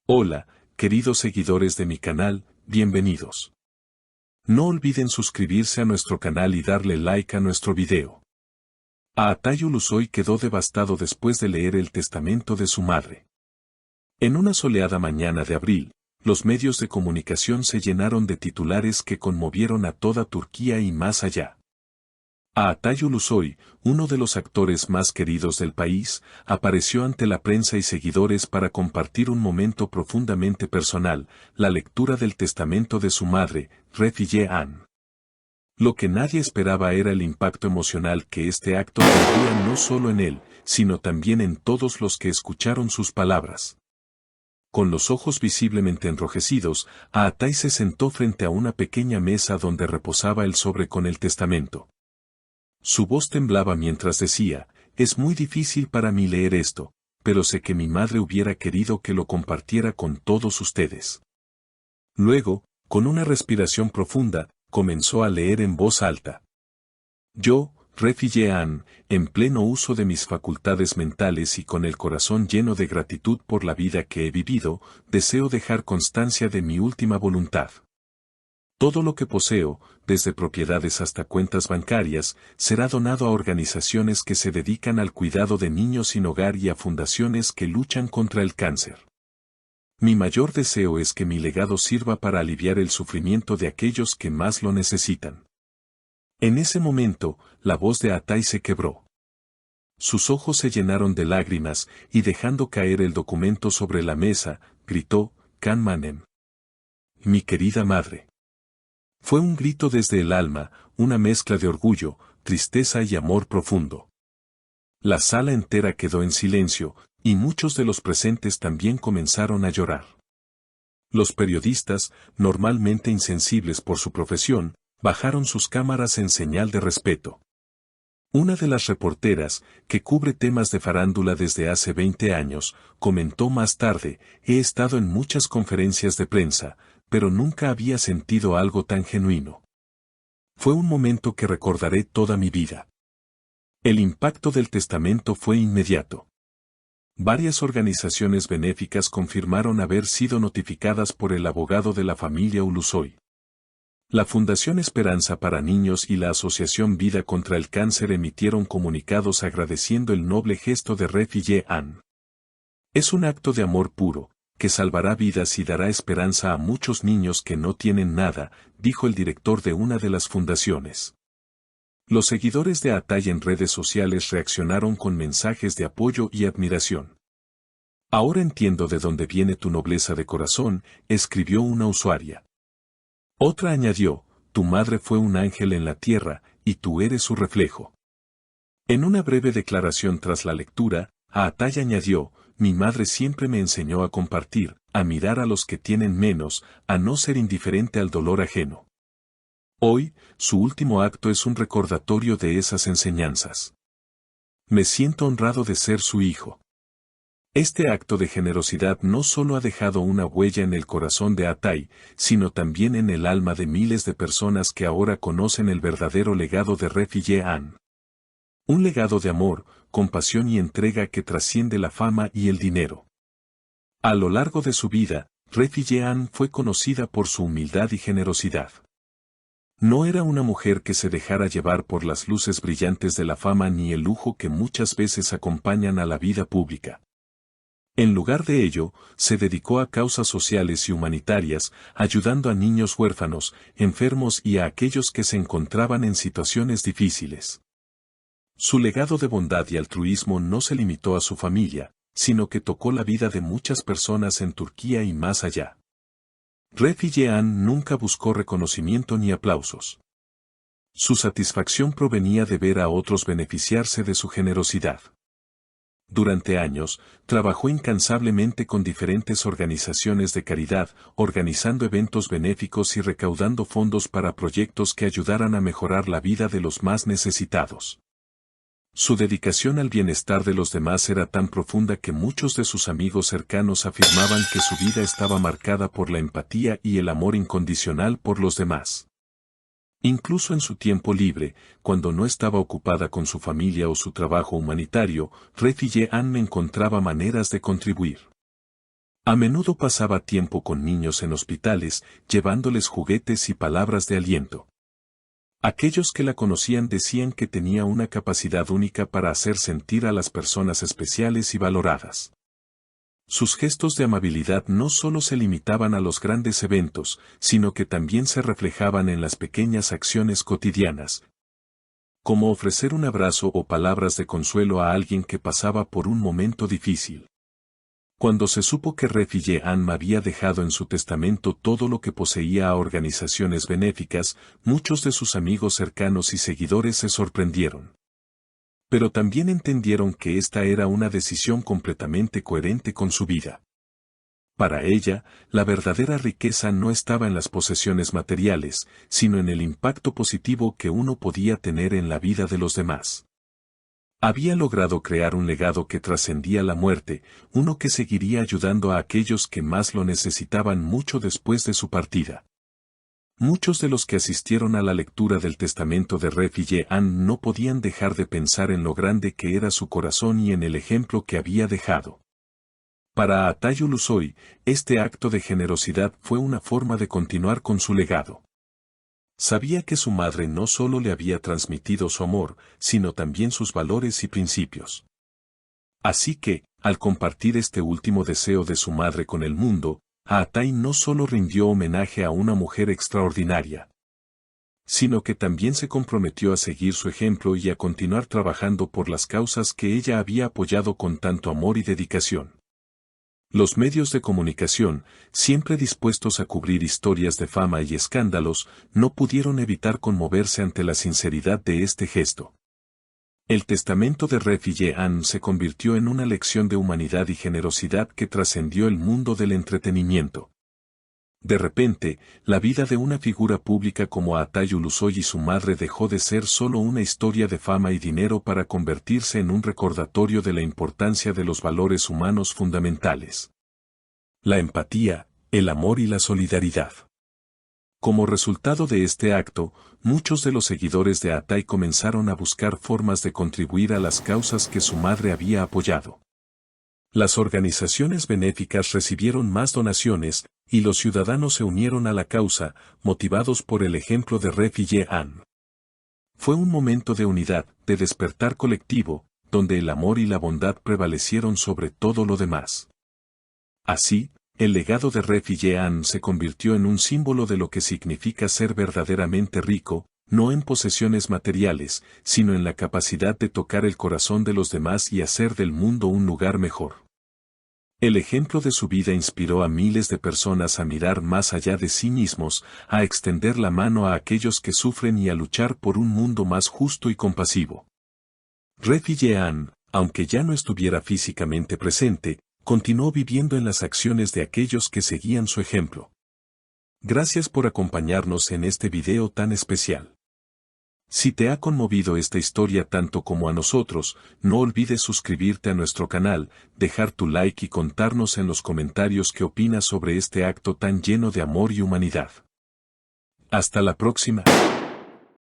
Hola, queridos seguidores de mi canal, bienvenidos. No olviden suscribirse a nuestro canal y darle like a nuestro video. Aatay Ulusoy quedó devastado después de leer el testamento de su madre. En una soleada mañana de abril, los medios de comunicación se llenaron de titulares que conmovieron a toda Turquía y más allá. Aatay Ulusoy, uno de los actores más queridos del país, apareció ante la prensa y seguidores para compartir un momento profundamente personal, la lectura del testamento de su madre, Refilye An. Lo que nadie esperaba era el impacto emocional que este acto tendría no solo en él, sino también en todos los que escucharon sus palabras. Con los ojos visiblemente enrojecidos, Aatay se sentó frente a una pequeña mesa donde reposaba el sobre con el testamento. Su voz temblaba mientras decía, es muy difícil para mí leer esto, pero sé que mi madre hubiera querido que lo compartiera con todos ustedes. Luego, con una respiración profunda, comenzó a leer en voz alta. Yo, Refilye An, en pleno uso de mis facultades mentales y con el corazón lleno de gratitud por la vida que he vivido, deseo dejar constancia de mi última voluntad. Todo lo que poseo, desde propiedades hasta cuentas bancarias, será donado a organizaciones que se dedican al cuidado de niños sin hogar y a fundaciones que luchan contra el cáncer. Mi mayor deseo es que mi legado sirva para aliviar el sufrimiento de aquellos que más lo necesitan. En ese momento, la voz de Aatay se quebró. Sus ojos se llenaron de lágrimas y dejando caer el documento sobre la mesa, gritó, Kan Manem. Mi querida madre. Fue un grito desde el alma, una mezcla de orgullo, tristeza y amor profundo. La sala entera quedó en silencio, y muchos de los presentes también comenzaron a llorar. Los periodistas, normalmente insensibles por su profesión, bajaron sus cámaras en señal de respeto. Una de las reporteras, que cubre temas de farándula desde hace 20 años, comentó más tarde, he estado en muchas conferencias de prensa, pero nunca había sentido algo tan genuino. Fue un momento que recordaré toda mi vida. El impacto del testamento fue inmediato. Varias organizaciones benéficas confirmaron haber sido notificadas por el abogado de la familia Ulusoy. La Fundación Esperanza para Niños y la Asociación Vida contra el Cáncer emitieron comunicados agradeciendo el noble gesto de Refilye An. Es un acto de amor puro, que salvará vidas y dará esperanza a muchos niños que no tienen nada, dijo el director de una de las fundaciones. Los seguidores de Aatay en redes sociales reaccionaron con mensajes de apoyo y admiración. Ahora entiendo de dónde viene tu nobleza de corazón, escribió una usuaria. Otra añadió, tu madre fue un ángel en la tierra, y tú eres su reflejo. En una breve declaración tras la lectura, Aatay añadió, mi madre siempre me enseñó a compartir, a mirar a los que tienen menos, a no ser indiferente al dolor ajeno. Hoy, su último acto es un recordatorio de esas enseñanzas. Me siento honrado de ser su hijo. Este acto de generosidad no solo ha dejado una huella en el corazón de Aatay, sino también en el alma de miles de personas que ahora conocen el verdadero legado de Refilye An. Un legado de amor, compasión y entrega que trasciende la fama y el dinero. A lo largo de su vida, Refilye An fue conocida por su humildad y generosidad. No era una mujer que se dejara llevar por las luces brillantes de la fama ni el lujo que muchas veces acompañan a la vida pública. En lugar de ello, se dedicó a causas sociales y humanitarias, ayudando a niños huérfanos, enfermos y a aquellos que se encontraban en situaciones difíciles. Su legado de bondad y altruismo no se limitó a su familia, sino que tocó la vida de muchas personas en Turquía y más allá. Refilye An nunca buscó reconocimiento ni aplausos. Su satisfacción provenía de ver a otros beneficiarse de su generosidad. Durante años, trabajó incansablemente con diferentes organizaciones de caridad, organizando eventos benéficos y recaudando fondos para proyectos que ayudaran a mejorar la vida de los más necesitados. Su dedicación al bienestar de los demás era tan profunda que muchos de sus amigos cercanos afirmaban que su vida estaba marcada por la empatía y el amor incondicional por los demás. Incluso en su tiempo libre, cuando no estaba ocupada con su familia o su trabajo humanitario, Refilye An encontraba maneras de contribuir. A menudo pasaba tiempo con niños en hospitales, llevándoles juguetes y palabras de aliento. Aquellos que la conocían decían que tenía una capacidad única para hacer sentir a las personas especiales y valoradas. Sus gestos de amabilidad no solo se limitaban a los grandes eventos, sino que también se reflejaban en las pequeñas acciones cotidianas, como ofrecer un abrazo o palabras de consuelo a alguien que pasaba por un momento difícil. Cuando se supo que Refi Ann había dejado en su testamento todo lo que poseía a organizaciones benéficas, muchos de sus amigos cercanos y seguidores se sorprendieron. Pero también entendieron que esta era una decisión completamente coherente con su vida. Para ella, la verdadera riqueza no estaba en las posesiones materiales, sino en el impacto positivo que uno podía tener en la vida de los demás. Había logrado crear un legado que trascendía la muerte, uno que seguiría ayudando a aquellos que más lo necesitaban mucho después de su partida. Muchos de los que asistieron a la lectura del testamento de Refi Ann no podían dejar de pensar en lo grande que era su corazón y en el ejemplo que había dejado. Para Atayu Lusoy, este acto de generosidad fue una forma de continuar con su legado. Sabía que su madre no solo le había transmitido su amor, sino también sus valores y principios. Así que, al compartir este último deseo de su madre con el mundo, Atai no solo rindió homenaje a una mujer extraordinaria, sino que también se comprometió a seguir su ejemplo y a continuar trabajando por las causas que ella había apoyado con tanto amor y dedicación. Los medios de comunicación, siempre dispuestos a cubrir historias de fama y escándalos, no pudieron evitar conmoverse ante la sinceridad de este gesto. El testamento de Refi Ann se convirtió en una lección de humanidad y generosidad que trascendió el mundo del entretenimiento. De repente, la vida de una figura pública como Atayu Lusoy y su madre dejó de ser solo una historia de fama y dinero para convertirse en un recordatorio de la importancia de los valores humanos fundamentales: la empatía, el amor y la solidaridad. Como resultado de este acto, muchos de los seguidores de Atai comenzaron a buscar formas de contribuir a las causas que su madre había apoyado. Las organizaciones benéficas recibieron más donaciones, y los ciudadanos se unieron a la causa, motivados por el ejemplo de Refi Ann. Fue un momento de unidad, de despertar colectivo, donde el amor y la bondad prevalecieron sobre todo lo demás. Así, el legado de Refi Ann se convirtió en un símbolo de lo que significa ser verdaderamente rico, no en posesiones materiales, sino en la capacidad de tocar el corazón de los demás y hacer del mundo un lugar mejor. El ejemplo de su vida inspiró a miles de personas a mirar más allá de sí mismos, a extender la mano a aquellos que sufren y a luchar por un mundo más justo y compasivo. Refi Ann, aunque ya no estuviera físicamente presente, continuó viviendo en las acciones de aquellos que seguían su ejemplo. Gracias por acompañarnos en este video tan especial. Si te ha conmovido esta historia tanto como a nosotros, no olvides suscribirte a nuestro canal, dejar tu like y contarnos en los comentarios qué opinas sobre este acto tan lleno de amor y humanidad. Hasta la próxima.